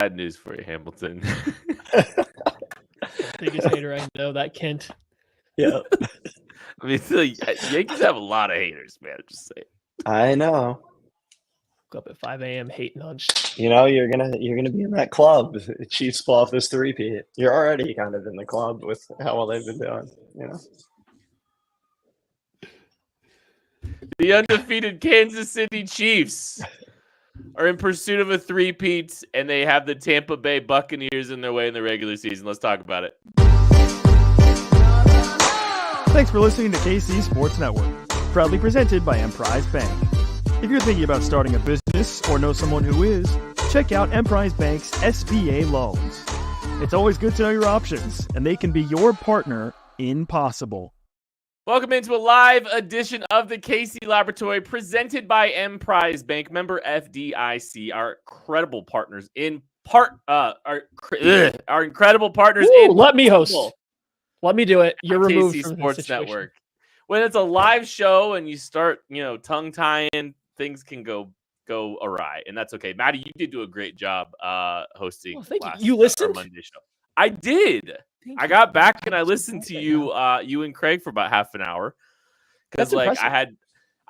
bad news for you, Hamilton. Biggest hater I know, that Kent. Yeah. I mean, Yankees have a lot of haters, man. Just say. I know. Woke up at 5 a.m. hating on. You're gonna be in that club. Chiefs pull off this three-peat. You're already kind of in the club with how well they've been doing. The undefeated Kansas City Chiefs are in pursuit of a three-peat, and they have the Tampa Bay Buccaneers in their way in the regular season. Let's talk about it. Thanks for listening to KC Sports Network, proudly presented by Emprise Bank. If you're thinking about starting a business or know someone who is, check out Emprise Bank's SBA loans. It's always good to know your options, and they can be your partner in possible. Welcome into a live edition of the KC Laboratory presented by Emprise Bank, member FDIC, our incredible partners in our incredible partners in let me host. Let me do it. You're removed KC from Sports the situation. Network. When it's a live show and you start, tongue tying, things can go awry, and that's okay. Maddie, you did do a great job hosting. Oh, thank you. You listened? Our Monday show. I did. I got back and I listened to you and Craig for about half an hour because I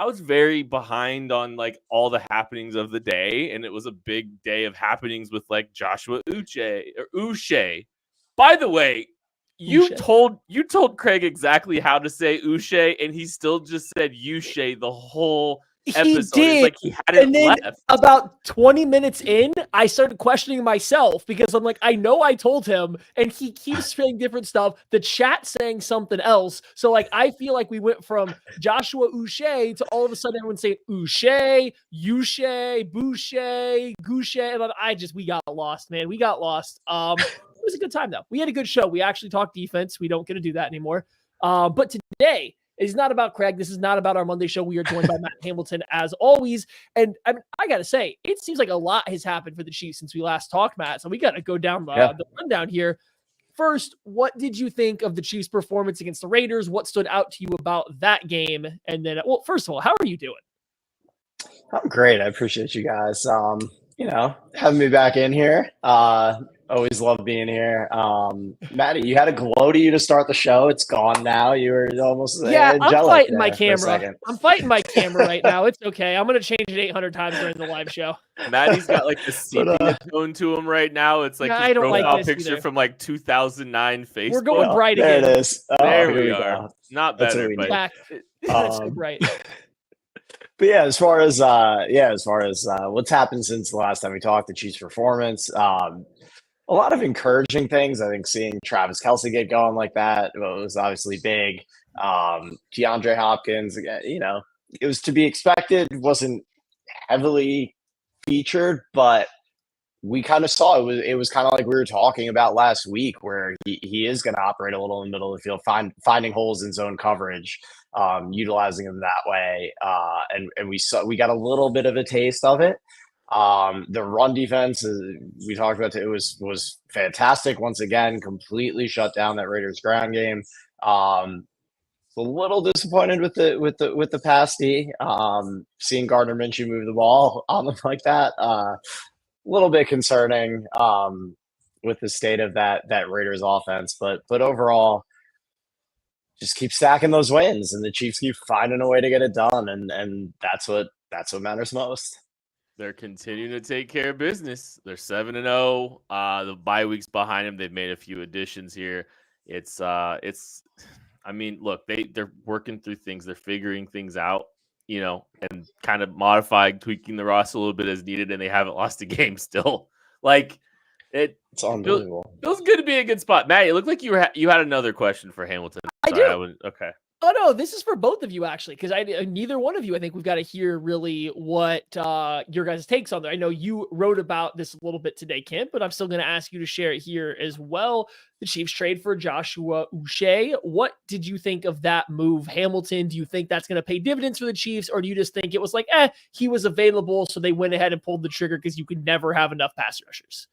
was very behind on all the happenings of the day, and it was a big day of happenings with Joshua Uche. By the way, you told Craig exactly how to say Uche, and he still just said Uche the whole episode. He did. It's he had it and then left. About 20 minutes in, I started questioning myself because I'm I know I told him, and he keeps saying different stuff. The chat saying something else. So I feel like we went from Joshua Uche to all of a sudden everyone saying Uche, Boucher, Gouche, and we got lost, man. We got lost. It was a good time though. We had a good show. We actually talked defense. We don't get to do that anymore. But today, it's not about Craig. This is not about our Monday show. We are joined by Matt Hamilton as always. And I got to say, it seems like a lot has happened for the Chiefs since we last talked, Matt. So we got to go down the rundown here. First, what did you think of the Chiefs' performance against the Raiders? What stood out to you about that game? And then, first of all, how are you doing? I'm great. I appreciate you guys, having me back in here. Always love being here. Maddie, you had a glow to you to start the show. It's gone now. You were almost I'm fighting my camera. I'm fighting my camera right now. It's okay. I'm going to change it 800 times during the live show. Maddie's got the sepia tone to him right now. It's his profile picture from 2009 Facebook. We're going bright again. There it is. There we are. Not better, but back. That's right. But yeah, as far as what's happened since the last time we talked, the Chiefs' performance, a lot of encouraging things. I think seeing Travis Kelce get going like that was obviously big. DeAndre Hopkins, it was to be expected. Wasn't heavily featured, but we kind of saw it was kind of like we were talking about last week, where he is going to operate a little in the middle of the field, finding holes in zone coverage, utilizing him that way. And we got a little bit of a taste of it. The run defense, we talked about it, was fantastic. Once again, completely shut down that Raiders ground game. A little disappointed with the pass D. Seeing Gardner Minshew move the ball on them like that, a little bit concerning with the state of that Raiders offense. But overall, just keep stacking those wins, and the Chiefs keep finding a way to get it done, and that's what matters most. They're continuing to take care of business. They're 7-0. The bye week's behind them. They've made a few additions here. Look, they're working through things. They're figuring things out, and kind of modifying, tweaking the roster a little bit as needed, and they haven't lost a game still. It's unbelievable. Feels good to be in a good spot. Matt, it looked like you had another question for Hamilton. Do. Okay. Oh, no, this is for both of you, actually, because neither one of you, I think we've got to hear really what your guys' takes on there. I know you wrote about this a little bit today, Kent, but I'm still going to ask you to share it here as well. The Chiefs trade for Joshua Uche. What did you think of that move, Hamilton? Do you think that's going to pay dividends for the Chiefs, or do you just think it was he was available, so they went ahead and pulled the trigger because you could never have enough pass rushers?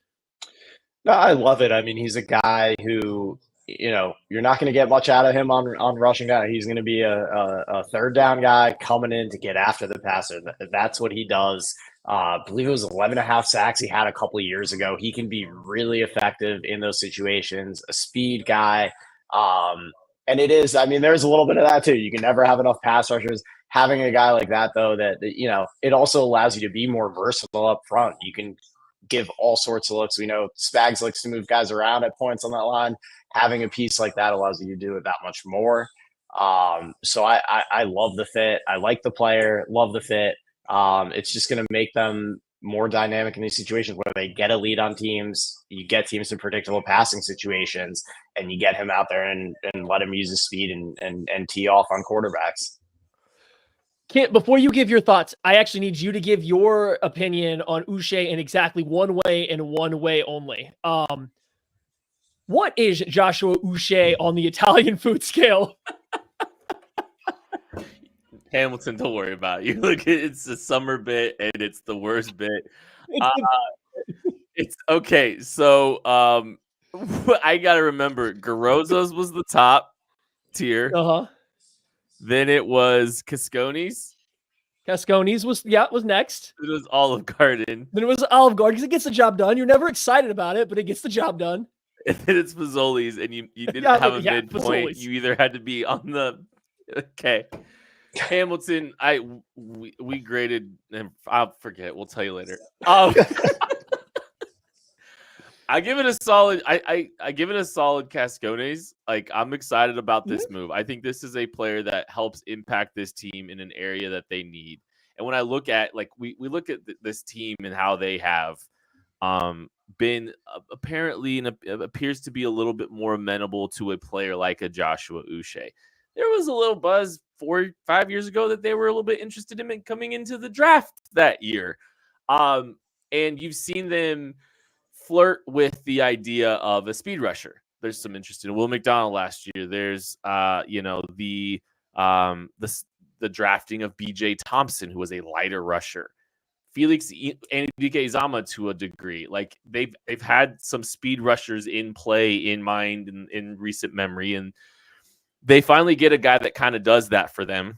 No, I love it. I mean, he's a guy who, you're not going to get much out of him on rushing down. He's going to be a third down guy coming in to get after the passer. That's what he does. I believe it was 11 and a half sacks he had a couple of years ago. He can be really effective in those situations, a speed guy. And it is, I mean, there's a little bit of that too. You can never have enough pass rushers. Having a guy like that, though, that it also allows you to be more versatile up front. You can give all sorts of looks. We know Spags likes to move guys around at points on that line. Having a piece like that allows you to do it that much more. So I love the fit. I like the player, love the fit. It's just going to make them more dynamic in these situations where they get a lead on teams. You get teams in predictable passing situations, and you get him out there and let him use his speed and tee off on quarterbacks. Before you give your thoughts, I actually need you to give your opinion on Uche in exactly one way and one way only. What is Joshua Uche on the Italian food scale? Hamilton, don't worry about it. You look, it's a summer bit, and it's the worst bit. It's okay. So I gotta remember, Garozzo's was the top tier. Then it was Cascone's. Cascone's was next. It was Olive Garden. Then it was Olive Garden because it gets the job done. You're never excited about it, but it gets the job done. And then it's Fazoli's, and you didn't have a midpoint. Fazoli's. You either had to be on the Hamilton. We graded, and I'll forget. We'll tell you later. I give it a solid. I give it a solid Cascones. Like, I'm excited about this move. I think this is a player that helps impact this team in an area that they need. And when I look at, like, we look at this team and how they have been apparently and appears to be a little bit more amenable to a player like a Joshua Uche. There was a little buzz 4-5 years ago that they were a little bit interested in coming into the draft that year. And you've seen them flirt with the idea of a speed rusher. There's some interest in Will McDonald last year. There's the drafting of BJ Thompson, who was a lighter rusher. Felix Anudike-Uzomah to a degree. Like, they've had some speed rushers in play in mind in recent memory, and they finally get a guy that kind of does that for them.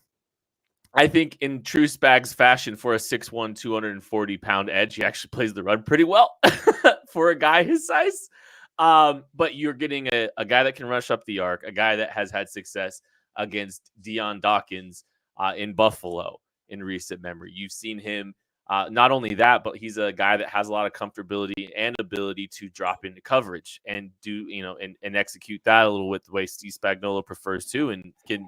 I think in true Spags fashion, for a 6'1", 240-pound edge, he actually plays the run pretty well for a guy his size. But you're getting a guy that can rush up the arc, a guy that has had success against Deion Dawkins in Buffalo in recent memory. You've seen him, not only that, but he's a guy that has a lot of comfortability and ability to drop into coverage and do, and execute that a little with the way Steve Spagnuolo prefers to, and can,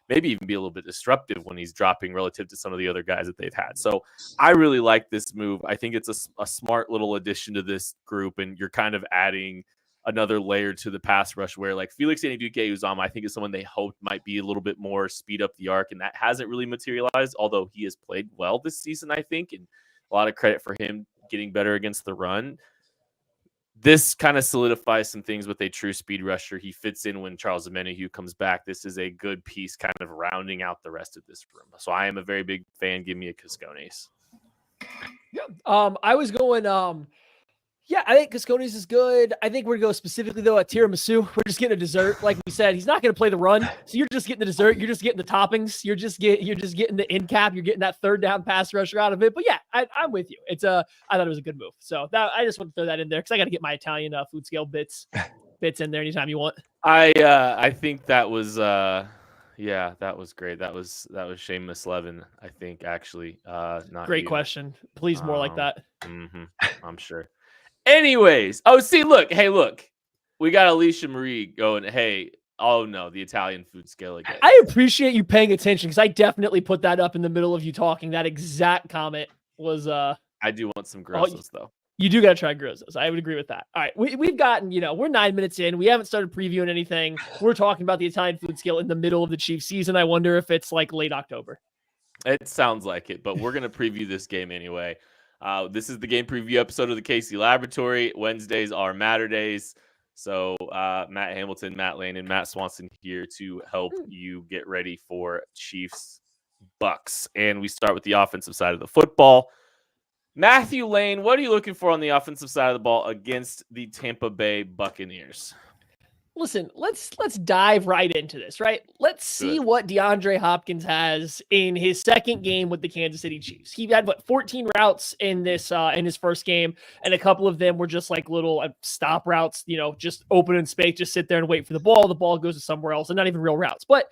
maybe even be a little bit disruptive when he's dropping relative to some of the other guys that they've had. So I really like this move. I think it's a smart little addition to this group, and you're kind of adding another layer to the pass rush where, like, Felix Anudike-Uzomah, I think, is someone they hoped might be a little bit more speed up the arc, and that hasn't really materialized, although he has played well this season, I think, and a lot of credit for him getting better against the run. This kind of solidifies some things with a true speed rusher. He fits in when Charles Omenihu comes back. This is a good piece kind of rounding out the rest of this room. So I am a very big fan. Give me a Cascones. Yeah. I was going, I think Cascones is good. I think we're going to go specifically, though, at tiramisu. We're just getting a dessert. Like we said, he's not going to play the run. So you're just getting the dessert. You're just getting the toppings. You're just getting the end cap. You're getting that third down pass rusher out of it. But yeah, I'm with you. I thought it was a good move. So I just want to throw that in there because I got to get my Italian food scale bits in there anytime you want. I think that was that was great. That was Seamus Levin, I think, actually. Not great you. Question. Please, more like that. I'm sure. Anyways, look, we got Alicia Marie going, hey, oh no, the Italian food scale again. I appreciate you paying attention because I definitely put that up in the middle of you talking. That exact comment was I do want some Grozzos, though. You do got to try Grozzos. I would agree with that. All right, we've gotten, we're 9 minutes in. We haven't started previewing anything. We're talking about the Italian food scale in the middle of the Chiefs season. I wonder if it's like late October. It sounds like it, but we're going to preview this game anyway. This is the game preview episode of the KC Laboratory. Wednesdays are Matter Days. So Matt Hamilton, Matt Lane, and Matt Swanson here to help you get ready for Chiefs Bucks. And we start with the offensive side of the football. Matthew Lane, what are you looking for on the offensive side of the ball against the Tampa Bay Buccaneers? Listen, let's dive right into this, right? Let's see what DeAndre Hopkins has in his second game with the Kansas City Chiefs. He had 14 routes in this in his first game, and a couple of them were just like little stop routes, just open in space, just sit there and wait for the ball. The ball goes to somewhere else, and not even real routes. But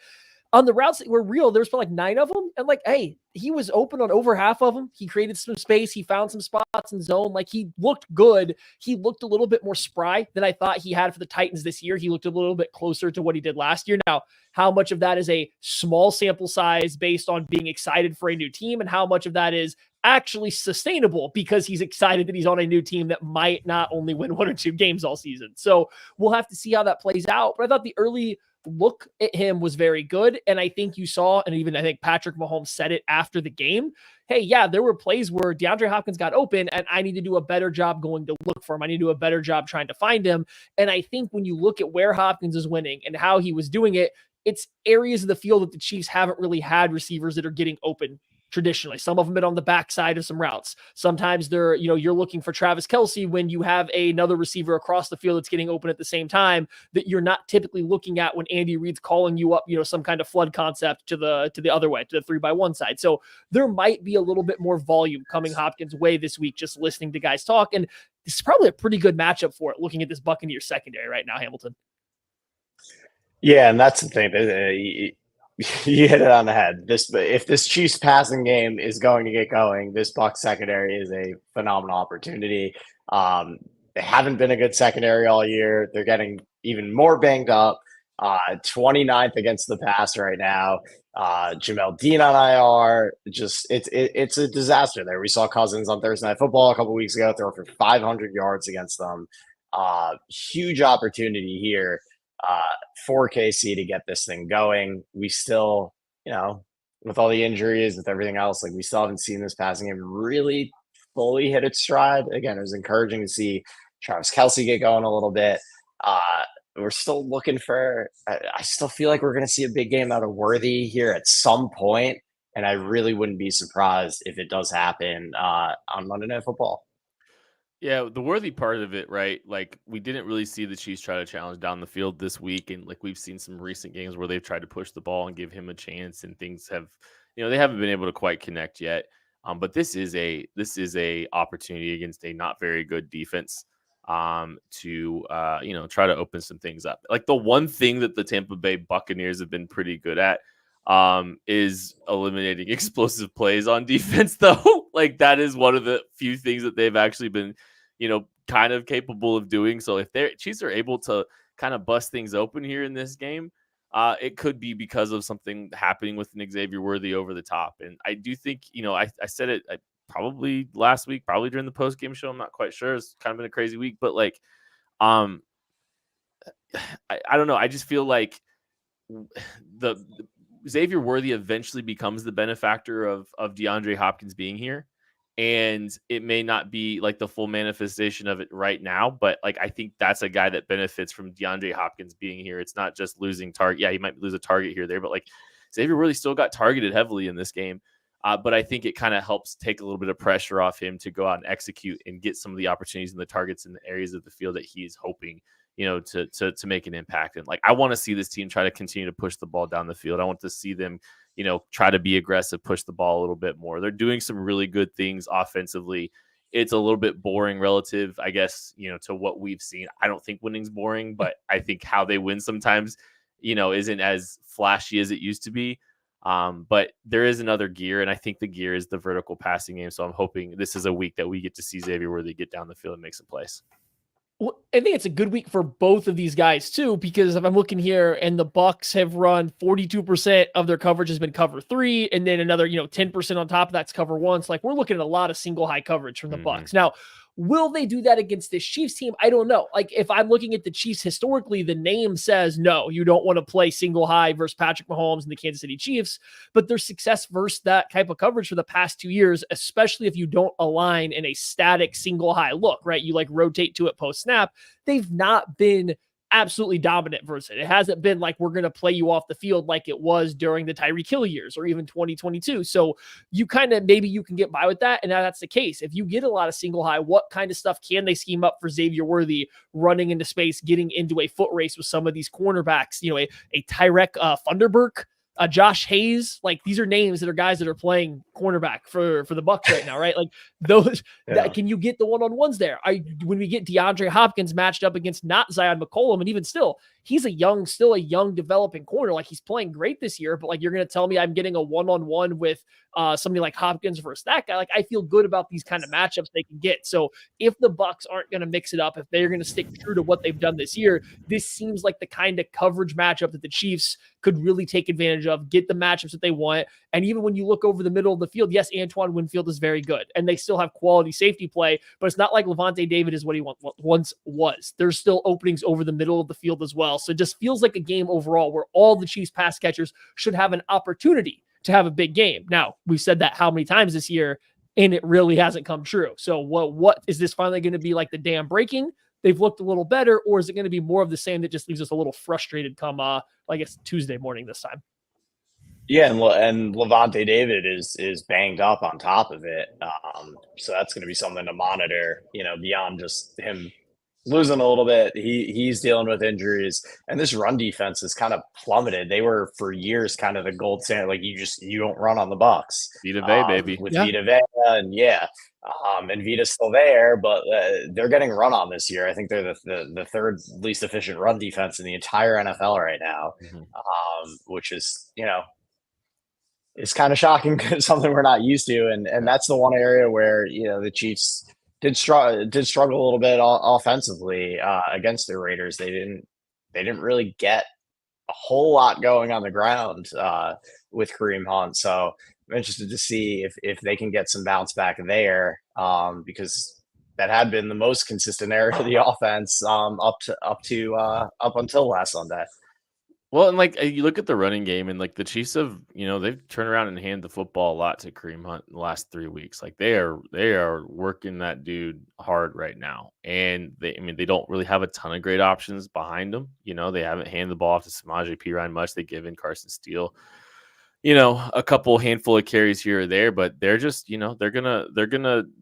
on the routes that were real, there's like 9 of them. And hey, he was open on over half of them. He created some space. He found some spots in zone. He looked good. He looked a little bit more spry than I thought he had for the Titans this year. He looked a little bit closer to what he did last year. Now, how much of that is a small sample size based on being excited for a new team, and how much of that is actually sustainable because he's excited that he's on a new team that might not only win 1 or 2 games all season. So we'll have to see how that plays out. But I thought the early look at him was very good. And I think you saw, and even I think Patrick Mahomes said it after the game, hey, yeah, there were plays where DeAndre Hopkins got open and I need to do a better job going to look for him. I need to do a better job trying to find him. And I think when you look at where Hopkins is winning and how he was doing it, it's areas of the field that the Chiefs haven't really had receivers that are getting open traditionally. Some of them been on the backside of some routes. Sometimes they're, you're looking for Travis Kelce when you have another receiver across the field that's getting open at the same time that you're not typically looking at when Andy Reid's calling you up, some kind of flood concept to the other way, to the 3-by-1 side. So there might be a little bit more volume coming Hopkins' way this week, just listening to guys talk. And this is probably a pretty good matchup for it, looking at this Buccaneers secondary right now, Hamilton. Yeah, and that's the thing. You hit it on the head. If this Chiefs passing game is going to get going, this Bucs secondary is a phenomenal opportunity. They haven't been a good secondary all year. They're getting even more banged up. 29th against the pass right now. Jamel Dean on IR. It's a disaster there. We saw Cousins on Thursday Night Football a couple weeks ago throw for 500 yards against them. Huge opportunity here for KC to get this thing going. We still, with all the injuries, with everything else, we still haven't seen this passing game really fully hit its stride. Again, it was encouraging to see Travis Kelce get going a little bit. We're still looking for, I still feel like we're going to see a big game out of Worthy here at some point, and I really wouldn't be surprised if it does happen on Monday Night Football. Yeah, the Worthy part of it, right? We didn't really see the Chiefs try to challenge down the field this week, and we've seen some recent games where they've tried to push the ball and give him a chance, and things have, they haven't been able to quite connect yet. But this is a opportunity against a not very good defense to try to open some things up. The one thing that the Tampa Bay Buccaneers have been pretty good at is eliminating explosive plays on defense, though. That is one of the few things that they've actually been, kind of capable of doing. So if their Chiefs are able to kind of bust things open here in this game, it could be because of something happening with an Xavier Worthy over the top. And I do think, I said it probably last week, probably during the post-game show. I'm not quite sure. It's kind of been a crazy week, but I don't know. I just feel like the Xavier Worthy eventually becomes the benefactor of DeAndre Hopkins being here. And it may not be the full manifestation of it right now, but I think that's a guy that benefits from DeAndre Hopkins being here. It's not just losing target. Yeah, he might lose a target here or there, but Xavier Worthy still got targeted heavily in this game. But I think it kind of helps take a little bit of pressure off him to go out and execute and get some of the opportunities and the targets in the areas of the field that he's hoping, to make an impact. And I want to see this team try to continue to push the ball down the field. I want to see them, try to be aggressive, push the ball a little bit more. They're doing some really good things offensively. It's a little bit boring relative, I guess, to what we've seen. I don't think winning's boring, but I think how they win sometimes, isn't as flashy as it used to be. But there is another gear, and I think the gear is the vertical passing game. So I'm hoping this is a week that we get to see Xavier Worthy get down the field and make some plays. Well, I think it's a good week for both of these guys too, because if I'm looking here and the Bucs have run 42% of their coverage has been cover 3, and then another, 10% on top of that's cover 1. So we're looking at a lot of single high coverage from the Bucs. Now, will they do that against this Chiefs team? I don't know. If I'm looking at the Chiefs historically, the name says, no, you don't want to play single high versus Patrick Mahomes and the Kansas City Chiefs, but their success versus that type of coverage for the past 2 years, especially if you don't align in a static single high look, right? You rotate to it post snap. They've not been absolutely dominant versus it. It hasn't been like we're going to play you off the field like it was during the Tyreek Hill years or even 2022. So you kind of, maybe you can get by with that. And now that's the case. If you get a lot of single high, what kind of stuff can they scheme up for Xavier Worthy running into space, getting into a foot race with some of these cornerbacks, you know, a Tyrek Thunderberg, Josh Hayes, like these are names that are guys that are playing cornerback for the Bucs right now, right? Like those, can you get the one-on-ones there? When we get DeAndre Hopkins matched up against not Zion McCollum, and even still, he's still a young developing corner. Like he's playing great this year, but like you're going to tell me I'm getting a one-on-one with somebody like Hopkins versus that guy. Like I feel good about these kind of matchups they can get. So if the Bucs aren't going to mix it up, if they're going to stick true to what they've done this year, this seems like the kind of coverage matchup that the Chiefs could really take advantage of, get the matchups that they want. And even when you look over the middle of the field, yes, Antoine Winfield is very good and they still have quality safety play, but it's not like Levante David is what he once was. There's still openings over the middle of the field as well. So it just feels like a game overall where all the Chiefs pass catchers should have an opportunity to have a big game. Now, we've said that how many times this year, and it really hasn't come true. So what is this finally going to be like the dam breaking? They've looked a little better, or is it going to be more of the same that just leaves us a little frustrated come, I guess, Tuesday morning this time? Yeah, and Levante David is banged up on top of it. So that's going to be something to monitor, you know, beyond just him losing a little bit. He's dealing with injuries, and this run defense has kind of plummeted. They were for years kind of the gold standard. Like you don't run on the Bucs. Vita Vea, baby. With Vita Vea, and and Vita's still there, but they're getting run on this year. I think they're the third least efficient run defense in the entire NFL right now, which is, you know, it's kind of shocking because something we're not used to, and that's the one area where, you know, the Chiefs did struggle a little bit offensively against the Raiders. They didn't really get a whole lot going on the ground with Kareem Hunt. So I'm interested to see if they can get some bounce back there, because that had been the most consistent area of the offense up until last Sunday. Well, and like you look at the running game, and like the Chiefs have, you know, they've turned around and handed the football a lot to Kareem Hunt in the last 3 weeks. Like they are working that dude hard right now, and they don't really have a ton of great options behind them. You know, they haven't handed the ball off to Samaje Perine much. They give in Carson Steele, you know, a handful of carries here or there, but they're just, you know, they're gonna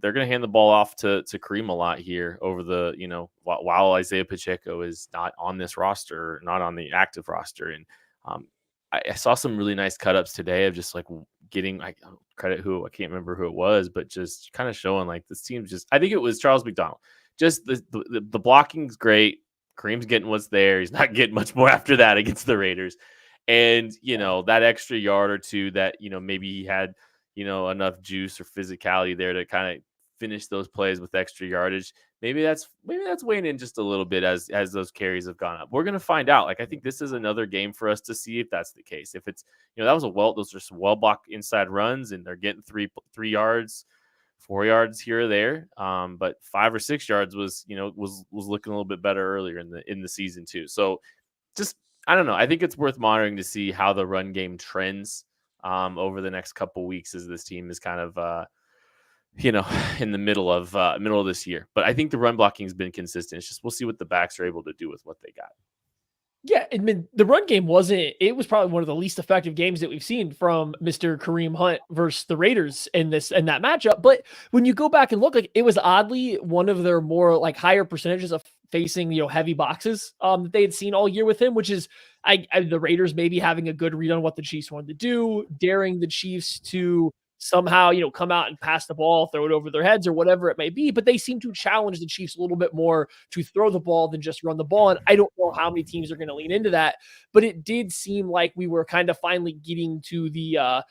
hand the ball off to Kareem a lot here over the, you know, while Isaiah Pacheco is not on this roster, not on the active roster. And I saw some really nice cut ups today of just like getting credit who I can't remember who it was, but just kind of showing like this team's just, I think it was Charles McDonald. Just the blocking's great. Kareem's getting what's there. He's not getting much more after that against the Raiders. And, you know, that extra yard or two that, you know, maybe he had, you know, enough juice or physicality there to kind of finish those plays with extra yardage. Maybe that's weighing in just a little bit as those carries have gone up. We're going to find out. Like, I think this is another game for us to see if that's the case. If it's, you know, those are some well-blocked inside runs and they're getting 3 yards, 4 yards here or there. But 5 or 6 yards was looking a little bit better earlier in the season too. So just, I don't know. I think it's worth monitoring to see how the run game trends over the next couple weeks as this team is kind of, you know, in the middle of this year. But I think the run blocking has been consistent. It's just we'll see what the backs are able to do with what they got. Yeah, I mean, the run game was probably one of the least effective games that we've seen from Mr. Kareem Hunt versus the Raiders in that matchup. But when you go back and look, like it was oddly one of their more like higher percentages of facing, you know, heavy boxes that they had seen all year with him, which is the Raiders maybe having a good read on what the Chiefs wanted to do, daring the Chiefs to somehow, you know, come out and pass the ball, throw it over their heads or whatever it may be. But they seem to challenge the Chiefs a little bit more to throw the ball than just run the ball. And I don't know how many teams are going to lean into that, but it did seem like we were kind of finally getting to the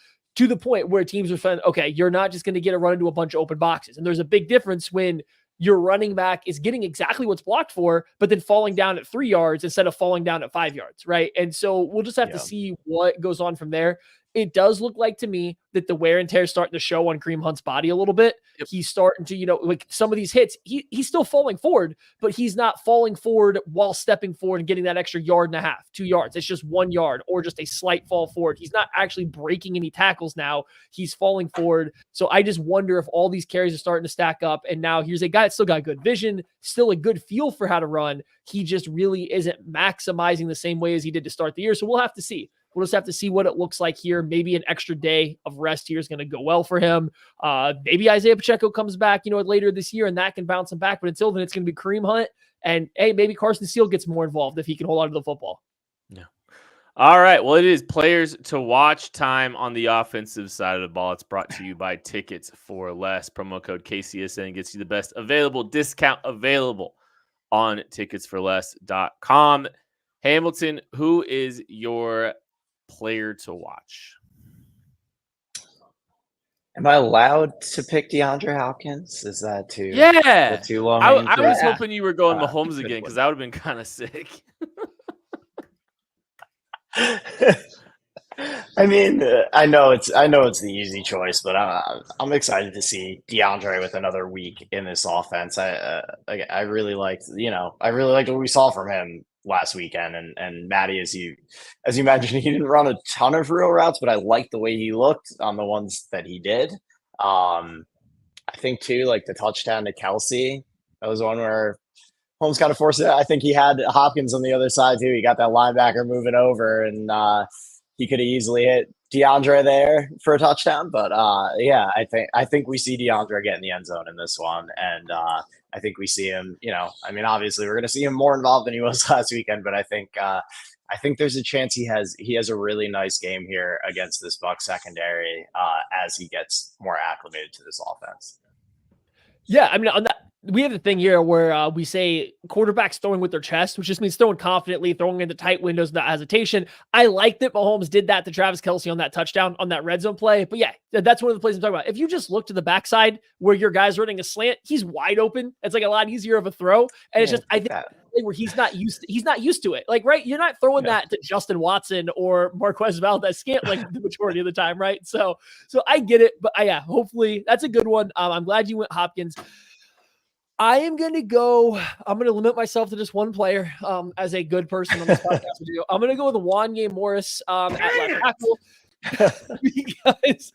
point where teams are saying, okay, you're not just going to get a run into a bunch of open boxes. And there's a big difference when your running back is getting exactly what's blocked for, but then falling down at 3 yards instead of falling down at 5 yards. Right. And so we'll just have to see what goes on from there. it does look like to me that the wear and tear is starting to show on Kareem Hunt's body a little bit. Yep. He's starting to, like some of these hits, he's still falling forward, but he's not falling forward while stepping forward and getting that extra 1.5 yards, 2 yards. It's just 1 yard or just a slight fall forward. He's not actually breaking any tackles now. He's falling forward. So I just wonder if all these carries are starting to stack up. And now here's a guy that's still got good vision, still a good feel for how to run. He just really isn't maximizing the same way as he did to start the year. So we'll have to see. We'll just have to see what it looks like here. Maybe an extra day of rest here is going to go well for him. Maybe Isaiah Pacheco comes back, later this year, and that can bounce him back. But until then, it's going to be Kareem Hunt. And, hey, maybe Carson Steele gets more involved if he can hold on to the football. Yeah. All right. Well, it is players to watch time on the offensive side of the ball. It's brought to you by Tickets for Less. Promo code KCSN gets you the best available discount available on ticketsforless.com. Hamilton, who is your player to watch? Am I allowed to pick DeAndre Hopkins? Is that too long? I was hoping you were going Mahomes again because that would have been kind of sick. I mean, I know it's the easy choice, but I'm excited to see DeAndre with another week in this offense. I really liked what we saw from him last weekend, and Maddie, as you mentioned, he didn't run a ton of real routes, but I liked the way he looked on the ones that he did. I think too, like the touchdown to Kelsey, that was one where Holmes kind of forced it. I think he had Hopkins on the other side too. He got that linebacker moving over, and he could have easily hit DeAndre there for a touchdown. But yeah, I think we see DeAndre get in the end zone in this one, and I think we see him. Obviously we're going to see him more involved than he was last weekend, but I think there's a chance he has a really nice game here against this Bucs secondary as he gets more acclimated to this offense. Yeah, on that, we have the thing here where we say quarterbacks throwing with their chest, which just means throwing confidently, throwing into tight windows without hesitation. I like that Mahomes did that to Travis Kelce on that touchdown on that red zone play. But yeah, that's one of the plays I'm talking about. If you just look to the backside where your guy's running a slant, he's wide open. It's like a lot easier of a throw. And it's just, I think where he's not used to it. Like, right. You're not throwing that to Justin Watson or Marquez Valdez-Scantling the majority of the time. Right. So I get it, but yeah, hopefully that's a good one. I'm glad you went Hopkins. I'm going to limit myself to just one player as a good person on this podcast would do. I'm going to go with Wanye Morris at left tackle because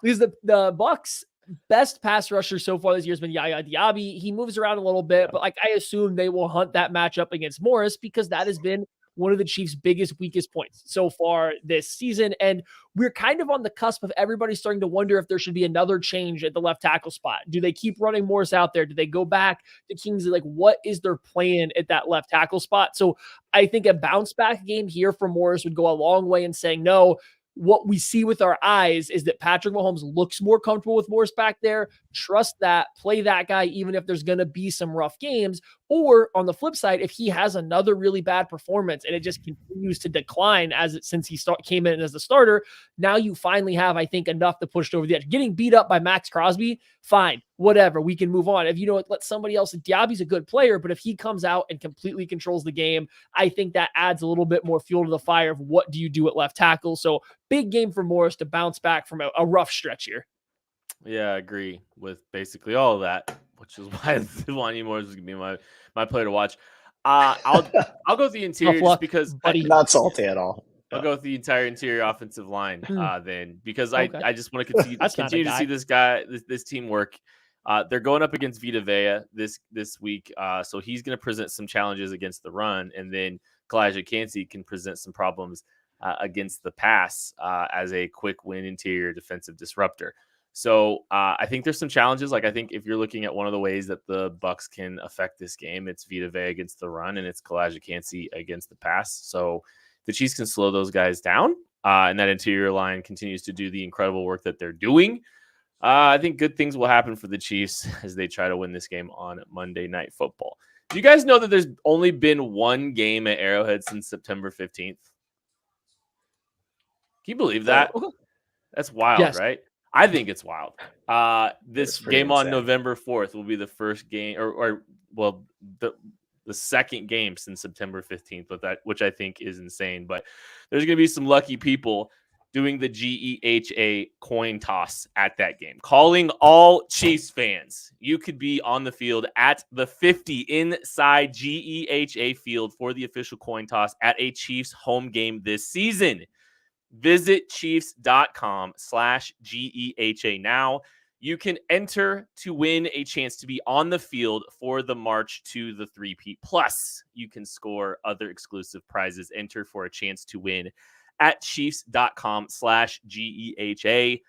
the Bucs' best pass rusher so far this year has been Yaya Diaby. He moves around a little bit, but I assume they will hunt that matchup against Morris because that has been one of the Chiefs' biggest, weakest points so far this season. And we're kind of on the cusp of everybody starting to wonder if there should be another change at the left tackle spot. Do they keep running Morris out there? Do they go back to Kingsley? Like, what is their plan at that left tackle spot? So I think a bounce back game here for Morris would go a long way in saying, no, what we see with our eyes is that Patrick Mahomes looks more comfortable with Morris back there. Trust that, play that guy, even if there's going to be some rough games. Or on the flip side, if he has another really bad performance and it just continues to decline since he came in as the starter, now you finally have, I think, enough to push it over the edge. Getting beat up by Max Crosby, fine, whatever, we can move on. If let somebody else, Diaby's a good player, but if he comes out and completely controls the game, I think that adds a little bit more fuel to the fire of what do you do at left tackle. So big game for Morris to bounce back from a rough stretch here. Yeah, I agree with basically all of that, which is why Wanye Morris is going to be my player to watch. I'll go with the interior just because not salty at all. I'll go with the entire interior offensive line then because I just want to continue to see this team work. They're going up against Vita Vea this week, so he's going to present some challenges against the run, and then Kalijah Kancey can present some problems against the pass as a quick win interior defensive disruptor. So I think there's some challenges. Like I think if you're looking at one of the ways that the Bucs can affect this game, it's Vita Vea against the run and it's Kalijah Kancey against the pass. So the Chiefs can slow those guys down, and that interior line continues to do the incredible work that they're doing. I think good things will happen for the Chiefs as they try to win this game on Monday Night Football. Do you guys know that there's only been one game at Arrowhead since September 15th? Can you believe that? That's wild, yes. Right? I think it's wild. This game on November 4th will be the first game, the second game since September 15th, which I think is insane. But there's going to be some lucky people doing the GEHA coin toss at that game. Calling all Chiefs fans. You could be on the field at the 50 inside GEHA field for the official coin toss at a Chiefs home game this season. Visit chiefs.com/GEHA now. You can enter to win a chance to be on the field for the March to the 3P. Plus, you can score other exclusive prizes. Enter for a chance to win at chiefs.com/GEHA.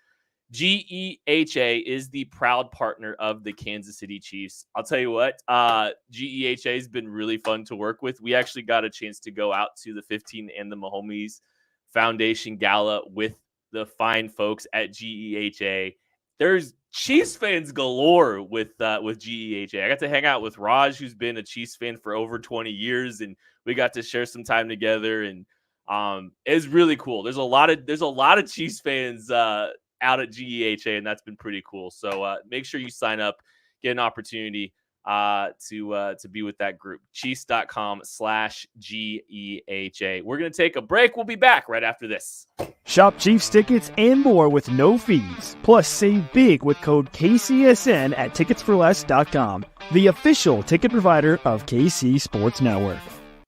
GEHA is the proud partner of the Kansas City Chiefs. I'll tell you what, GEHA has been really fun to work with. We actually got a chance to go out to the 15 and the Mahomes Foundation Gala with the fine folks at GEHA. There's Chiefs fans galore with GEHA. I got to hang out with Raj, who's been a Chiefs fan for over 20 years, and we got to share some time together. And it's really cool. There's a lot of Chiefs fans out at GEHA, and that's been pretty cool. So make sure you sign up, get an opportunity to be with that group. Chiefs.com/GEHA. We're going to take a break. We'll be back right after this. Shop Chiefs tickets and more with no fees. Plus, save big with code KCSN at ticketsforless.com, the official ticket provider of KC Sports Network.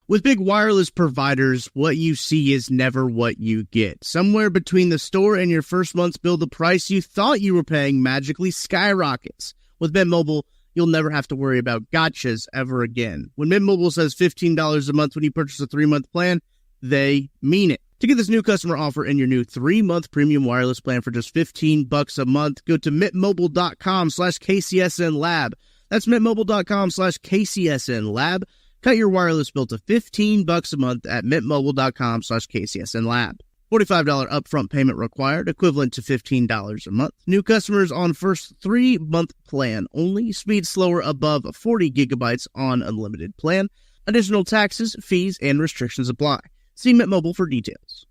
With big wireless providers, what you see is never what you get. Somewhere between the store and your first month's bill, the price you thought you were paying magically skyrockets. With Mint Mobile, you'll never have to worry about gotchas ever again. When Mint Mobile says $15 a month when you purchase a 3-month plan, they mean it. To get this new customer offer and your new 3-month premium wireless plan for just $15 a month, go to mintmobile.com/KCSNLab. That's mintmobile.com/KCSNLab. Cut your wireless bill to $15 a month at mintmobile.com/KCSNLab. $45 upfront payment required, equivalent to $15 a month. New customers on first 3-month plan only. Speed slower above 40 gigabytes on unlimited plan. Additional taxes, fees, and restrictions apply. See Mint Mobile for details.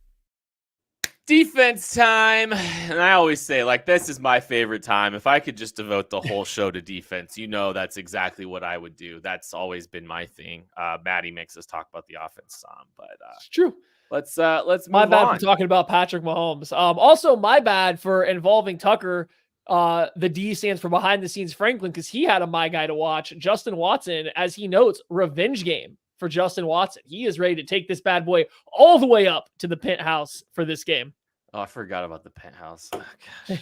Defense time. And I always say, this is my favorite time. If I could just devote the whole show to defense, that's exactly what I would do. That's always been my thing. Maddie makes us talk about the offense some, but it's true. Let's move my bad on. for talking about Patrick Mahomes. Also my bad for involving Tucker. The D stands for behind the scenes Franklin, because he had a my guy to watch. Justin Watson, as he notes, revenge game for Justin Watson. He is ready to take this bad boy all the way up to the penthouse for this game. Oh, I forgot about the penthouse. Oh, gosh.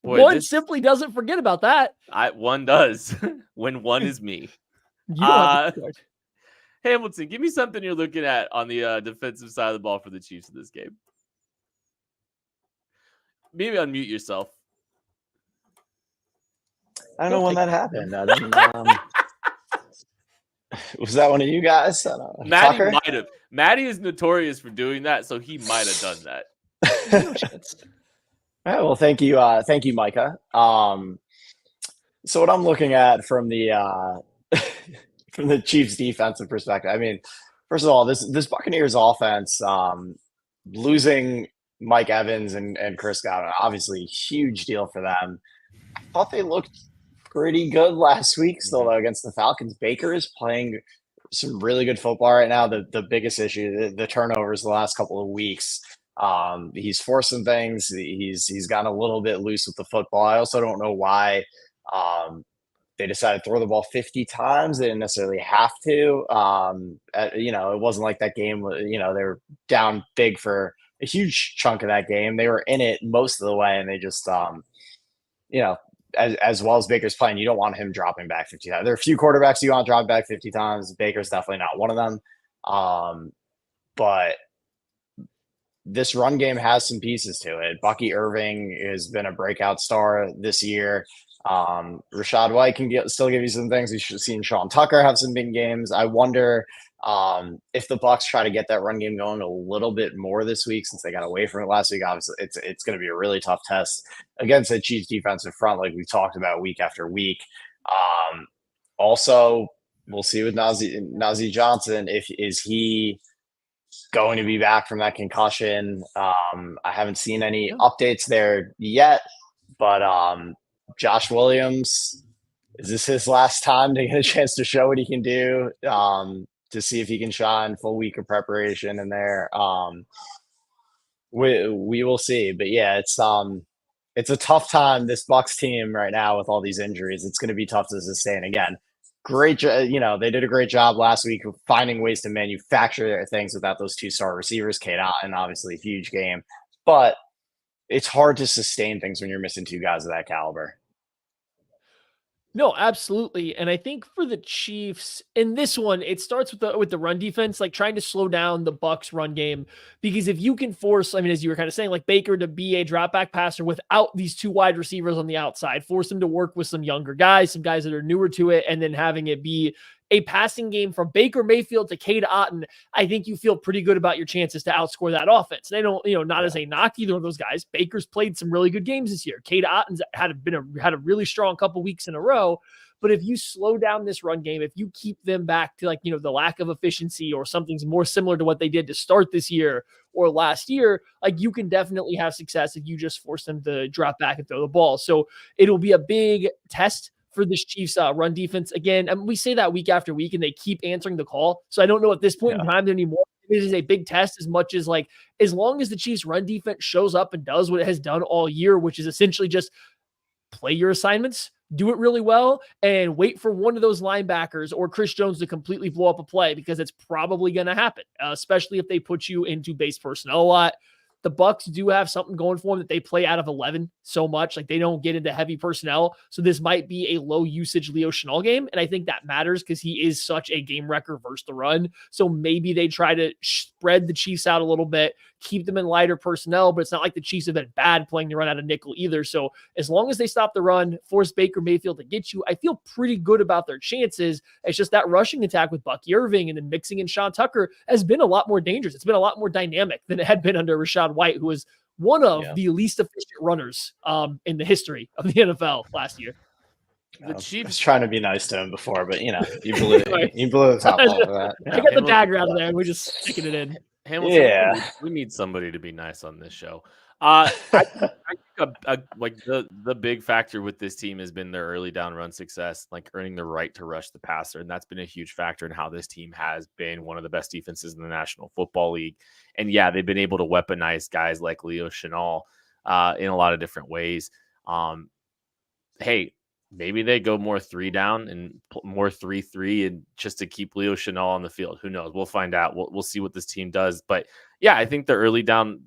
Boy, one simply doesn't forget about that. One does when one is me. Hamilton, give me something you're looking at on the defensive side of the ball for the Chiefs in this game. Maybe unmute yourself. I don't know when that happened. Was that one of you guys? Maddie might have. Maddie is notorious for doing that, so he might have done that. All right, well, thank you, Micah. So what I'm looking at from the from the Chiefs' defensive perspective, I mean, first of all, this Buccaneers offense, losing Mike Evans and Chris Godwin, obviously huge deal for them. I thought they looked pretty good last week still, though, against the Falcons. Baker is playing some really good football right now. The biggest issue, the turnovers the last couple of weeks. He's forcing things. He's gotten a little bit loose with the football. I also don't know why they decided to throw the ball 50 times. They didn't necessarily have to. It wasn't like that game. They were down big for a huge chunk of that game. They were in it most of the way, and they just, as well as Baker's playing, you don't want him dropping back 50 times. There are a few quarterbacks you want to drop back 50 times. Baker's definitely not one of them. But this run game has some pieces to it. Bucky Irving has been a breakout star this year. Rashad White can still give you some things. We've seen Sean Tucker have some big games. I wonder if the Bucs try to get that run game going a little bit more this week, since they got away from it last week. Obviously, it's going to be a really tough test against the Chiefs defensive front, like we've talked about week after week. Also, we'll see with Najee Johnson, is he going to be back from that concussion? I haven't seen any updates there yet, but Josh Williams, is this his last time to get a chance to show what he can do? To see if he can shine, full week of preparation in there. We will see. But yeah, it's a tough time. This Bucs team right now with all these injuries, it's going to be tough to sustain again. Great, they did a great job last week of finding ways to manufacture things without those 2-star receivers. Kate Otten, obviously a huge game, but it's hard to sustain things when you're missing two guys of that caliber. No, absolutely. And I think for the Chiefs in this one, it starts with the run defense, like trying to slow down the Bucs run game. Because if you can force, I mean, as you were kind of saying, like Baker to be a drop back passer without these two wide receivers on the outside, force him to work with some younger guys, some guys that are newer to it, and then having it be a passing game from Baker Mayfield to Cade Otton, I think you feel pretty good about your chances to outscore that offense. They don't, not as a knock either of those guys. Baker's played some really good games this year. Cade Otton's had a really strong couple weeks in a row. But if you slow down this run game, if you keep them back to the lack of efficiency or something's more similar to what they did to start this year or last year, like you can definitely have success if you just force them to drop back and throw the ball. So it'll be a big test for this Chiefs run defense. Again, we say that week after week and they keep answering the call. So I don't know at this point in time anymore. It is a big test as much as as long as the Chiefs run defense shows up and does what it has done all year, which is essentially just play your assignments, do it really well, and wait for one of those linebackers or Chris Jones to completely blow up a play, because it's probably going to happen, especially if they put you into base personnel a lot. The Bucs do have something going for them that they play out of 11 so much. Like they don't get into heavy personnel. So this might be a low usage Leo Chenal game. And I think that matters because he is such a game wrecker versus the run. So maybe they try to spread the Chiefs out a little bit, keep them in lighter personnel, but it's not like the Chiefs have been bad playing the run out of nickel either. So as long as they stop the run, force Baker Mayfield to get you, I feel pretty good about their chances. It's just that rushing attack with Bucky Irving and then mixing in Sean Tucker has been a lot more dangerous. It's been a lot more dynamic than it had been under Rachaad White, who was one of the least efficient runners in the history of the NFL last year. The Chiefs, I was trying to be nice to him before, but you blew the top off of that. I got the dagger out of there and we're just sticking it in. Hamilton, we need somebody to be nice on this show. I think the big factor with this team has been their early down run success, like earning the right to rush the passer. And that's been a huge factor in how this team has been one of the best defenses in the National Football League. And yeah, they've been able to weaponize guys like Leo Chenal in a lot of different ways. Hey, maybe they go more 3 down and more 3-3 and just to keep Leo Chenal on the field. Who knows? We'll find out. We'll see what this team does. But yeah, I think the early down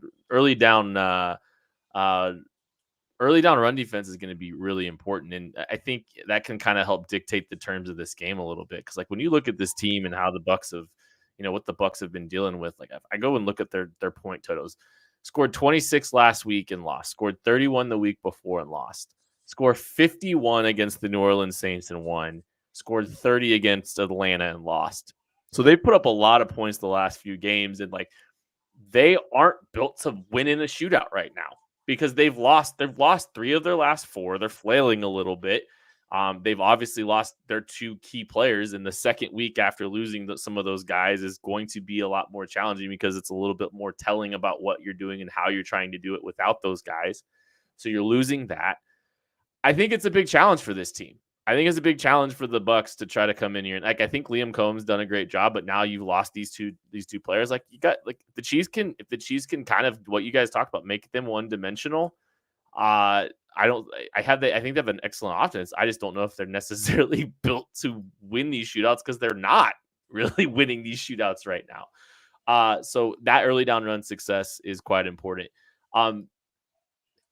run defense is going to be really important. And I think that can kind of help dictate the terms of this game a little bit. Cause like when you look at this team and how the Bucs have, what the Bucs have been dealing with, like I go and look at their point totals, scored 26 last week and lost, scored 31 the week before and lost, scored 51 against the New Orleans Saints and won, scored 30 against Atlanta and lost. So they put up a lot of points the last few games. And like, they aren't built to win in a shootout right now because they've lost 3 of their last 4. They're flailing a little bit. They've obviously lost their 2 key players, and the second week after losing some of those guys is going to be a lot more challenging because it's a little bit more telling about what you're doing and how you're trying to do it without those guys. So you're losing that. I think it's a big challenge for this team. I think it's a big challenge for the Bucs to try to come in here. And like, I think Liam Combs done a great job, but now you've lost these two players. Like you got like if the Chiefs can kind of what you guys talked about, make them one dimensional. I think they have an excellent offense. I just don't know if they're necessarily built to win these shootouts because they're not really winning these shootouts right now. So that early down run success is quite important.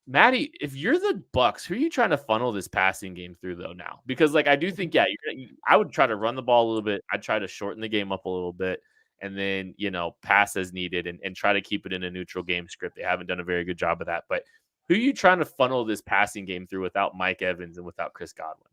Maddie, if you're the Bucs, who are you trying to funnel this passing game through though now? Because like I do think, I would try to run the ball a little bit. I'd try to shorten the game up a little bit and then, pass as needed and try to keep it in a neutral game script. They haven't done a very good job of that. But who are you trying to funnel this passing game through without Mike Evans and without Chris Godwin?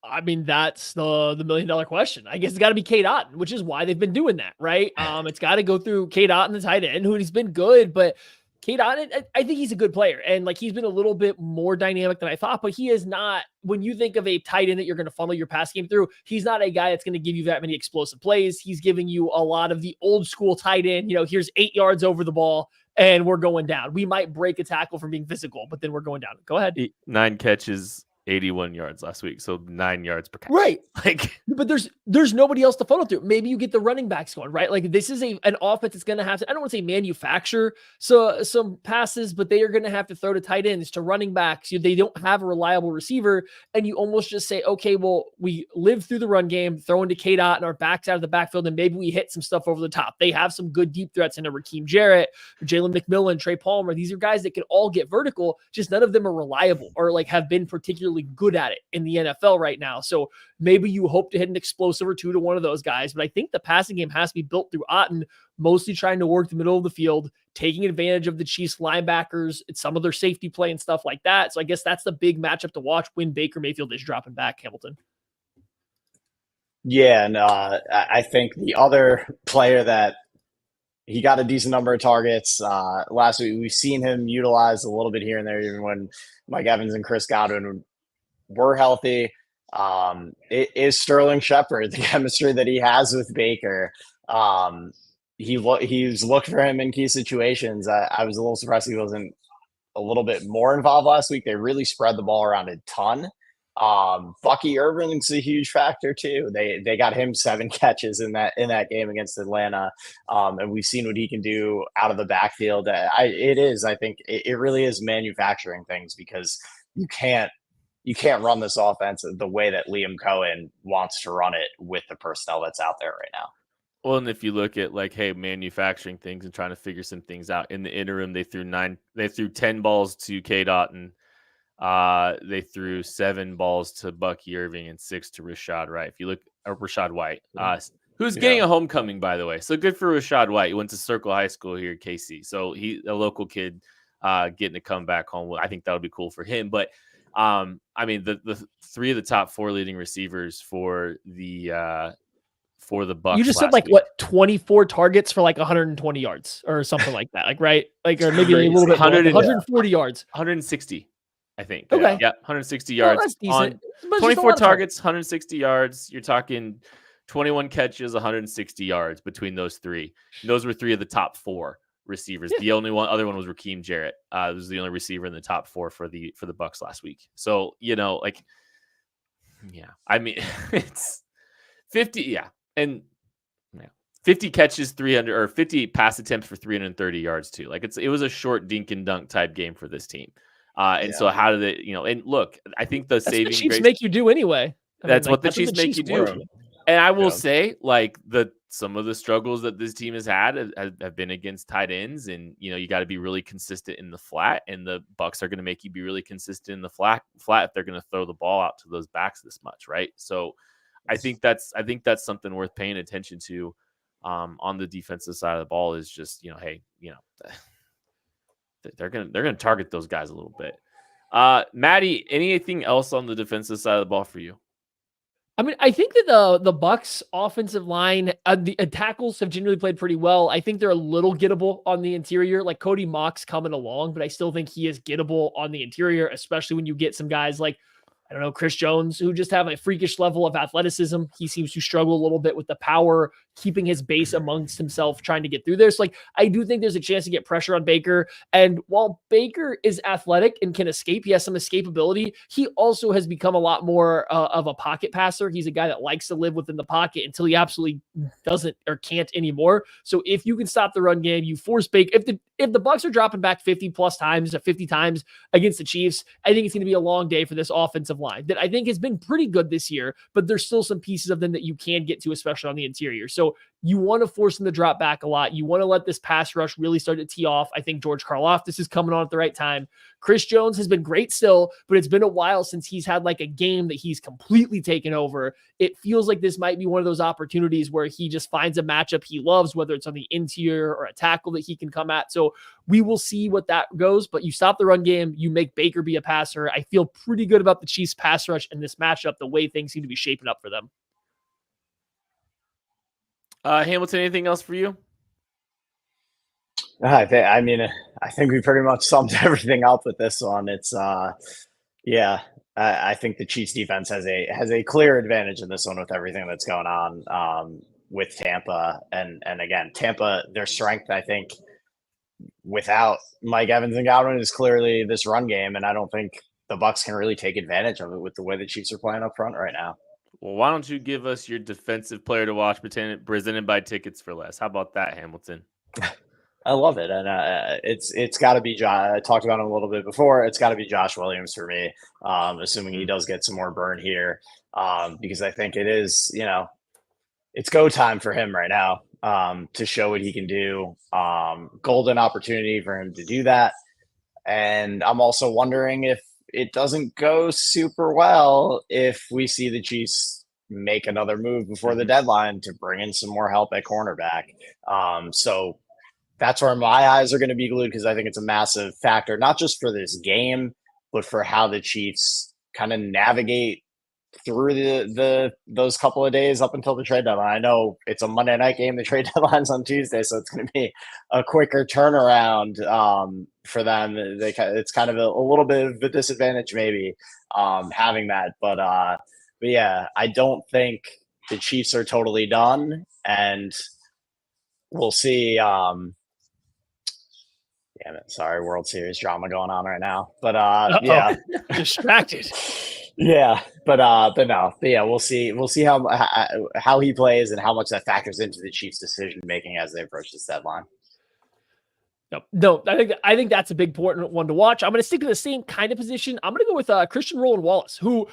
I mean, that's the $1 million question. I guess it's got to be Cade Otton, which is why they've been doing that, right? It's got to go through Cade Otton, the tight end, who's been good, but Cade Otton, I think he's a good player. And like, he's been a little bit more dynamic than I thought, but he is not, when you think of a tight end that you're going to funnel your pass game through, he's not a guy that's going to give you that many explosive plays. He's giving you a lot of the old school tight end, here's 8 yards over the ball and we're going down. We might break a tackle from being physical, but then we're going down. Go ahead. 9 catches, 81 yards last week, so 9 yards per catch. Right. Like, but there's nobody else to funnel through. Maybe you get the running backs going, right? Like this is an offense that's going to have to, I don't want to say manufacture some passes, but they are going to have to throw to tight ends, to running backs. They don't have a reliable receiver, and you almost just say, okay, well, we live through the run game, throw into K-Dot and our backs out of the backfield, and maybe we hit some stuff over the top. They have some good deep threats into Raheem Jarrett, Jalen McMillan, Trey Palmer. These are guys that can all get vertical, just none of them are reliable or like have been particularly good at it in the NFL right now. So maybe you hope to hit an explosive or two to one of those guys, but I think the passing game has to be built through Otten, mostly trying to work the middle of the field, taking advantage of the Chiefs linebackers, some of their safety play and stuff like that. So I guess that's the big matchup to watch when Baker Mayfield is dropping back, Hamilton. Yeah, and I think the other player that he got a decent number of targets last week, we've seen him utilized a little bit here and there, even when Mike Evans and Chris Godwin were healthy. It is Sterling Shepard, the chemistry that he has with Baker. He's looked for him in key situations. I was a little surprised he wasn't a little bit more involved last week. They really spread the ball around a ton. Bucky Irving's a huge factor too. They got him 7 catches in that game against Atlanta. And we've seen what he can do out of the backfield. I think it really is manufacturing things, because you can't run this offense the way that Liam Cohen wants to run it with the personnel that's out there right now. well, and if you look at like, hey, manufacturing things and trying to figure some things out in the interim, they threw 10 balls to K-Dot, and they threw 7 balls to Bucky Irving and 6 to Rashad White. If you look at Rashad White, who's getting a homecoming, by the way. So good for Rashad White. He went to Circle High School here at KC. So he's a local kid getting to come back home. I think that would be cool for him. But I mean, the 3 of the top 4 leading receivers for the Bucs. You just said like week. what, 24 targets for like 120 yards or something like that. Like, right? Like, or maybe a little bit more, 140 yards. 160. I think. Okay. Yeah, 160 yards. That's decent. On 24 targets, 160 yards. You're talking 21 catches, 160 yards between those 3. And those were 3 of the top 4 receivers. Yeah. The only other one was Raheem Jarrett. It was the only receiver in the top 4 for the Bucs last week. So, like, yeah. I mean, it's 50. Yeah. And 50 catches, 300 or 50 pass attempts for 330 yards too. Like it was a short dink and dunk type game for this team. So how did it, and look, I think that's saving what the Chiefs grace make you do anyway. That's what the Chiefs make you do. And I will say, like, some of the struggles that this team has had have been against tight ends, and you got to be really consistent in the flat, and the Bucs are going to make you be really consistent in the flat if they're going to throw the ball out to those backs this much, right? So I think that's something worth paying attention to on the defensive side of the ball, is just, hey, they're gonna target those guys a little bit. Maddie, anything else on the defensive side of the ball for you? I mean, I think that the Bucs offensive line, the tackles have generally played pretty well. I think they're a little gettable on the interior. Like Cody Mock's coming along, but I still think he is gettable on the interior, especially when you get some guys like, I don't know, Chris Jones, who just have a freakish level of athleticism. He seems to struggle a little bit with the power, keeping his base amongst himself, trying to get through there. So, like, I do think there's a chance to get pressure on Baker. And while Baker is athletic and can escape, he has some escapability, he also has become a lot more of a pocket passer. He's a guy that likes to live within the pocket until he absolutely doesn't or can't anymore. So if you can stop the run game, you force Baker. If the Bucs are dropping back 50 times against the Chiefs, I think it's going to be a long day for this offensive line that I think has been pretty good this year, but there's still some pieces of them that you can get to, especially on the interior. So you want to force them to drop back a lot. You want to let this pass rush really start to tee off. I think George Karlaftis is coming on at the right time. Chris Jones has been great still, but it's been a while since he's had like a game that he's completely taken over. It feels like this might be one of those opportunities where he just finds a matchup he loves, whether it's on the interior or a tackle that he can come at. So we will see what that goes, but you stop the run game, you make Baker be a passer. I feel pretty good about the Chiefs pass rush in this matchup, the way things seem to be shaping up for them. Hamilton, anything else for you? I think we pretty much summed everything up with this one. It's I think the Chiefs defense has a clear advantage in this one with everything that's going on with Tampa. And again, Tampa, their strength, I think, without Mike Evans and Godwin, is clearly this run game. And I don't think the Bucs can really take advantage of it with the way the Chiefs are playing up front right now. Well, why don't you give us your defensive player to watch presented by Tickets for Less? How about that, Hamilton? I love it, and it's got to be Josh. I talked about him a little bit before. It's got to be Josh Williams for me, assuming he does get some more burn here, because I think it is, it's go time for him right now to show what he can do. Golden opportunity for him to do that, and I'm also wondering if it doesn't go super well if we see the Chiefs make another move before the deadline to bring in some more help at cornerback. So that's where my eyes are going to be glued, because I think it's a massive factor, not just for this game, but for how the Chiefs kind of navigate through those couple of days up until the trade deadline. I know it's a Monday night game. The trade deadline's on Tuesday, so it's going to be a quicker turnaround for them. It's kind of a little bit of a disadvantage maybe having that. But yeah, I don't think the Chiefs are totally done, and we'll see. Damn it. Sorry, World Series drama going on right now. But yeah. Distracted. Yeah, but no. But yeah, we'll see. We'll see how he plays and how much that factors into the Chiefs' decision making as they approach this deadline. No, I think that's a big important one to watch. I'm going to stick to the same kind of position. I'm going to go with Christian Roland Wallace, who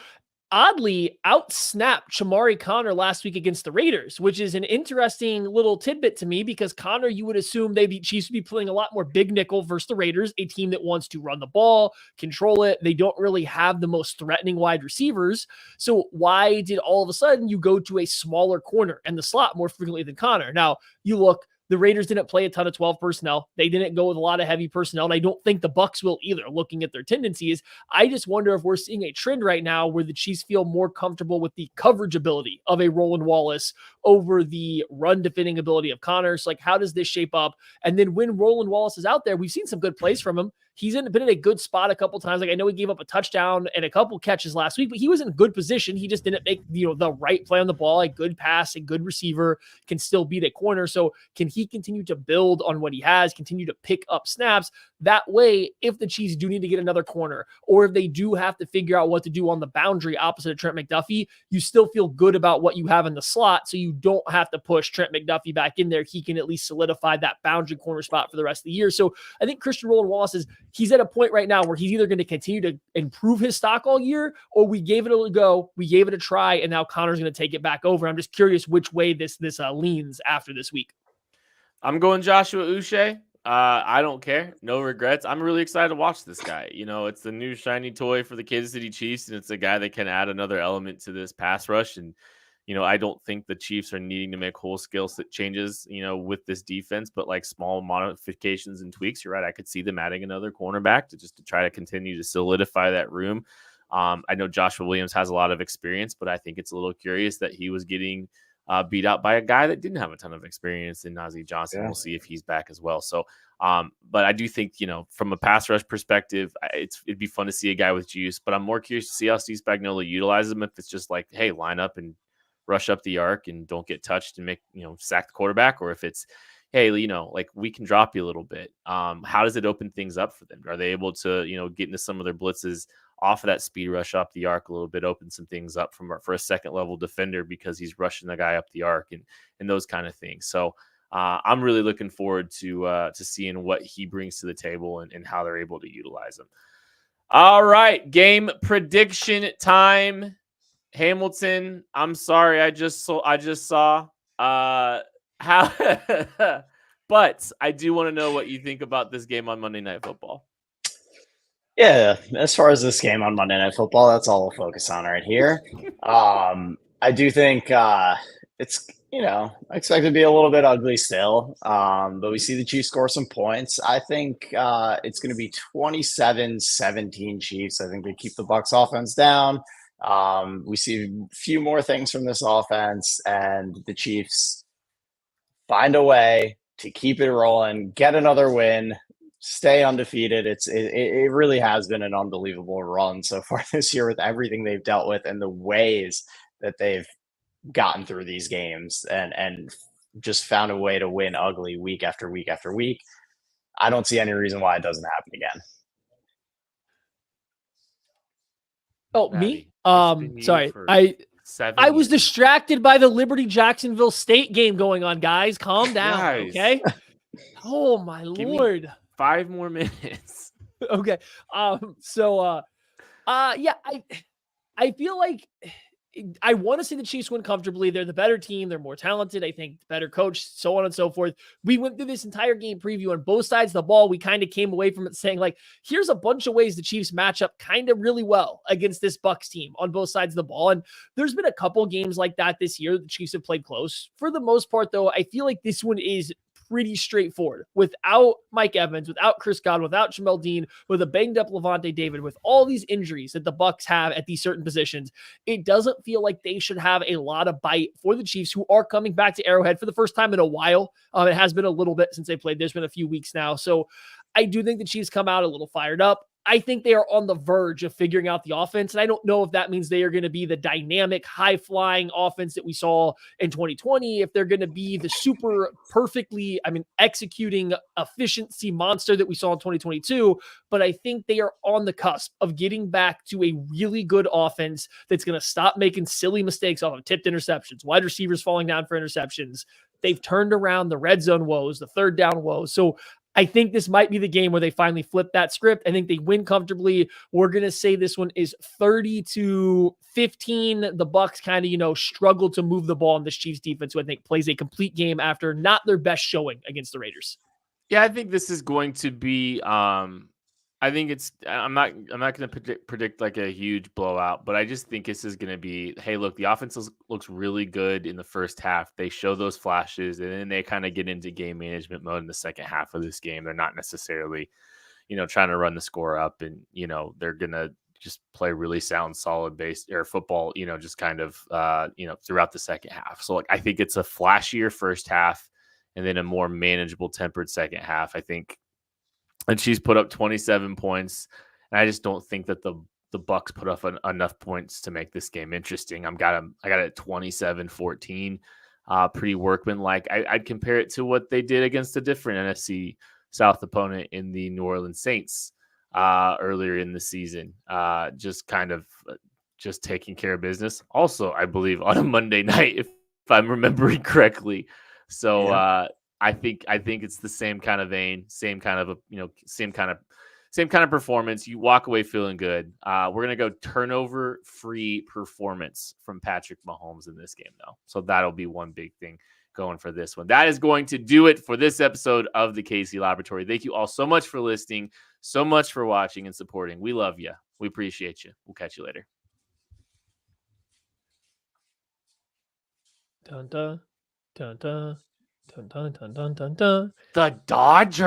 oddly outsnapped Shamari Connor last week against the Raiders, which is an interesting little tidbit to me, because Connor, you would assume Chiefs would be playing a lot more big nickel versus the Raiders, a team that wants to run the ball, control it. They don't really have the most threatening wide receivers. So why did all of a sudden you go to a smaller corner and the slot more frequently than Connor? Now you look, the Raiders didn't play a ton of 12 personnel. They didn't go with a lot of heavy personnel, and I don't think the Bucs will either, looking at their tendencies. I just wonder if we're seeing a trend right now where the Chiefs feel more comfortable with the coverage ability of a Roland Wallace over the run defending ability of Connor. So, how does this shape up? And then when Roland Wallace is out there, we've seen some good plays from him. He's been in a good spot a couple times. I know he gave up a touchdown and a couple catches last week, but he was in good position. He just didn't make the right play on the ball. A good pass, a good receiver can still beat a corner. So can he continue to build on what he has, continue to pick up snaps? That way, if the Chiefs do need to get another corner, or if they do have to figure out what to do on the boundary opposite of Trent McDuffie, you still feel good about what you have in the slot, so you don't have to push Trent McDuffie back in there. He can at least solidify that boundary corner spot for the rest of the year. So I think Christian Roland Wallace he's at a point right now where he's either going to continue to improve his stock all year, or we gave it a go, we gave it a try, and now Connor's going to take it back over. I'm just curious which way this leans after this week. I'm going Joshua Uche. I don't care. No regrets. I'm really excited to watch this guy. It's the new shiny toy for the Kansas City Chiefs, and it's a guy that can add another element to this pass rush. And, I don't think the Chiefs are needing to make whole scale changes, with this defense, but like small modifications and tweaks. You're right. I could see them adding another cornerback to try to continue to solidify that room. I know Joshua Williams has a lot of experience, but I think it's a little curious that he was getting beat out by a guy that didn't have a ton of experience in Najee Johnson. Yeah. We'll see if he's back as well. So, but I do think, from a pass rush perspective, it'd be fun to see a guy with juice, but I'm more curious to see how Steve Spagnuolo utilizes him. If it's just like, hey, line up and rush up the arc and don't get touched and make, sack the quarterback, or if it's, hey, we can drop you a little bit. How does it open things up for them? Are they able to, get into some of their blitzes off of that speed rush up the arc a little bit, open some things up for a second level defender because he's rushing the guy up the arc and those kind of things. So I'm really looking forward to seeing what he brings to the table and how they're able to utilize him. All right, game prediction time. Hamilton, I'm sorry, I just saw how, but I do want to know what you think about this game on Monday Night Football. Yeah, as far as this game on Monday Night Football, that's all we'll focus on right here. I do think it's, I expect it to be a little bit ugly still, but we see the Chiefs score some points. I think it's going to be 27-17 Chiefs. I think they keep the Bucs offense down. We see a few more things from this offense, and the Chiefs find a way to keep it rolling, get another win, stay undefeated. It really has been an unbelievable run so far this year with everything they've dealt with and the ways that they've gotten through these games and just found a way to win ugly week after week after week. I don't see any reason why it doesn't happen again. Oh, Maddie, me? Sorry. I was distracted by the Liberty Jacksonville State game going on, guys. Calm down, Guys. okay? Oh my Lord. 5 more minutes. Okay. I feel like I want to see the Chiefs win comfortably. They're the better team. They're more talented. I think better coach, so on and so forth. We went through this entire game preview on both sides of the ball. We kind of came away from it saying, like, here's a bunch of ways the Chiefs match up kind of really well against this Bucs team on both sides of the ball. And there's been a couple games like that this year. The Chiefs have played close. For the most part, though, I feel like this one is pretty straightforward. Without Mike Evans, without Chris Godwin, without Jamel Dean, with a banged up Levante David, with all these injuries that the Bucs have at these certain positions, it doesn't feel like they should have a lot of bite for the Chiefs, who are coming back to Arrowhead for the first time in a while. It has been a little bit since they played. There's been a few weeks now. So I do think the Chiefs come out a little fired up. I think they are on the verge of figuring out the offense. And I don't know if that means they are going to be the dynamic, high-flying offense that we saw in 2020, if they're going to be the super perfectly, executing efficiency monster that we saw in 2022. But I think they are on the cusp of getting back to a really good offense that's going to stop making silly mistakes off of tipped interceptions, wide receivers falling down for interceptions. They've turned around the red zone woes, the third down woes. So I think this might be the game where they finally flip that script. I think they win comfortably. We're going to say this one is 30-15. The Bucs kind of, struggle to move the ball in this Chiefs defense, who I think plays a complete game after not their best showing against the Raiders. Yeah, I think this is going to be I'm not going to predict like a huge blowout, but I just think this is going to be, hey, look, the offense looks really good in the first half. They show those flashes, and then they kind of get into game management mode in the second half of this game. They're not necessarily, trying to run the score up, and, they're going to just play really sound, solid base or football, just kind of, throughout the second half. So like, I think it's a flashier first half and then a more manageable, tempered second half. I think. And she's put up 27 points. And I just don't think that the Bucs put up enough points to make this game interesting. I got it at 27-14. Pretty workmanlike. I'd compare it to what they did against a different NFC South opponent in the New Orleans Saints earlier in the season. Just taking care of business. Also, I believe on a Monday night, if I'm remembering correctly. So, yeah. I think it's the same kind of vein, same kind of performance. You walk away feeling good. We're going to go turnover-free performance from Patrick Mahomes in this game, though. So that'll be one big thing going for this one. That is going to do it for this episode of the KC Laboratory. Thank you all so much for listening, so much for watching and supporting. We love you. We appreciate you. We'll catch you later. Dun, dun, dun, dun. Dun, dun, dun, dun, dun, dun. The Dodgers.